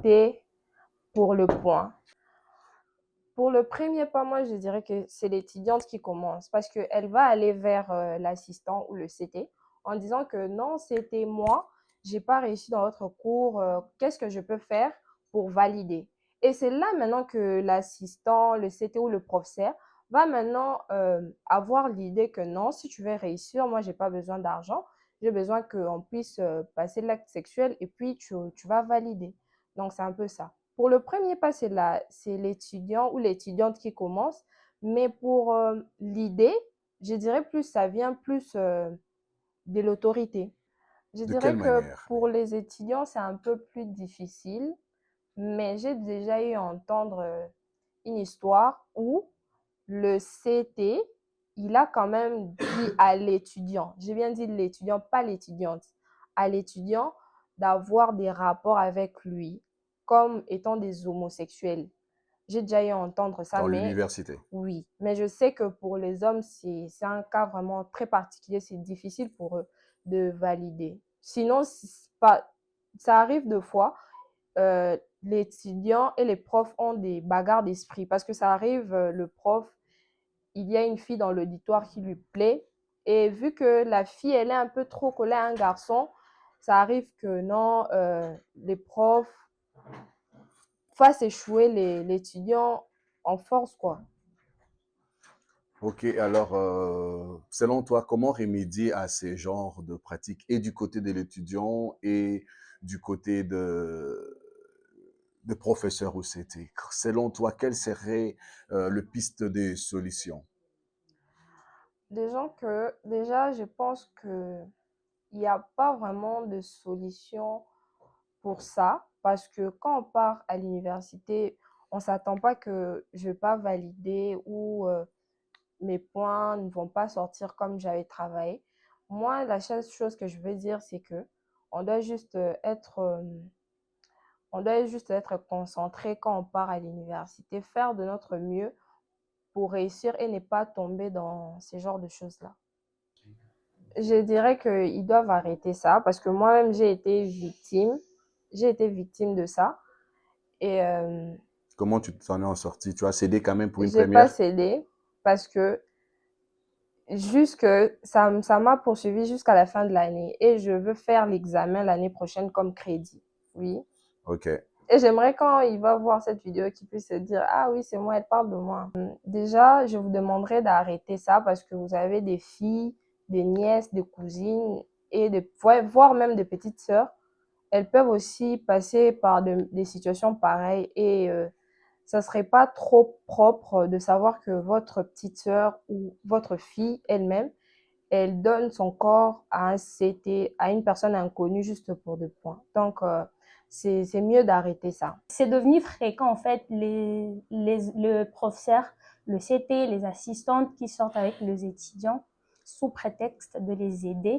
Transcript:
opter pour le point? Pour le premier pas, moi, je dirais que c'est l'étudiante qui commence parce qu'elle va aller vers l'assistant ou le CT en disant que non, c'était moi, j'ai pas réussi dans votre cours, qu'est-ce que je peux faire pour valider? Et c'est là maintenant que l'assistant, le CT ou le professeur va maintenant avoir l'idée que non, si tu veux réussir, moi, j'ai pas besoin d'argent, j'ai besoin qu'on puisse passer l'acte sexuel et puis tu vas valider. Donc, c'est un peu ça. Pour le premier pas, c'est l'étudiant ou l'étudiante qui commence. Mais pour l'idée, je dirais plus, ça vient plus de l'autorité. Je De dirais quelle que manière? pour les étudiants, c'est un peu plus difficile. Mais j'ai déjà eu à entendre une histoire où le CT, il a quand même dit à l'étudiant, j'ai bien dit l'étudiant, pas l'étudiante, à l'étudiant d'avoir des rapports avec lui comme étant des homosexuels. J'ai déjà eu à entendre ça, Dans mais l'université. oui. Mais je sais que pour les hommes, c'est un cas vraiment très particulier. C'est difficile pour eux de valider. Sinon, pas, ça arrive de fois, l'étudiant et les profs ont des bagarres d'esprit parce que ça arrive, le prof, il y a une fille dans l'auditoire qui lui plaît et vu que la fille, elle est un peu trop collée à un garçon, ça arrive que non, les profs fassent échouer l'étudiant en force, quoi. Ok, alors, selon toi, comment remédier à ces genres de pratiques et du côté de l'étudiant et du côté de professeurs au CT? Selon toi, quelle serait le piste des solutions? Déjà, je pense que il n'y a pas vraiment de solution pour ça parce que quand on part à l'université, on ne s'attend pas que je ne vais pas valider ou mes points ne vont pas sortir comme j'avais travaillé. Moi, la seule chose que je veux dire, c'est que on doit juste on doit juste être concentré quand on part à l'université, faire de notre mieux pour réussir et ne pas tomber dans ce genre de choses-là. Je dirais qu'ils doivent arrêter ça parce que moi-même, j'ai été victime de ça. Et Comment tu t'en es en sorti? Tu as cédé quand même pour une j'ai pas première? cédé parce que jusque ça m'a poursuivi jusqu'à la fin de l'année et je veux faire l'examen l'année prochaine comme crédit. Oui. Ok. Et j'aimerais quand il va voir cette vidéo qu'il puisse se dire ah oui, c'est moi, elle parle de moi. Déjà, je vous demanderai d'arrêter ça parce que vous avez des filles, des nièces, des cousines et voire même des petites sœurs. Elles peuvent aussi passer par des situations pareilles et ça serait pas trop propre de savoir que votre petite sœur ou votre fille elle-même, elle donne son corps à un CT, à une personne inconnue juste pour 2 points. Donc, c'est mieux d'arrêter ça. C'est devenu fréquent, en fait, le professeur, le CT, les assistantes qui sortent avec les étudiants sous prétexte de les aider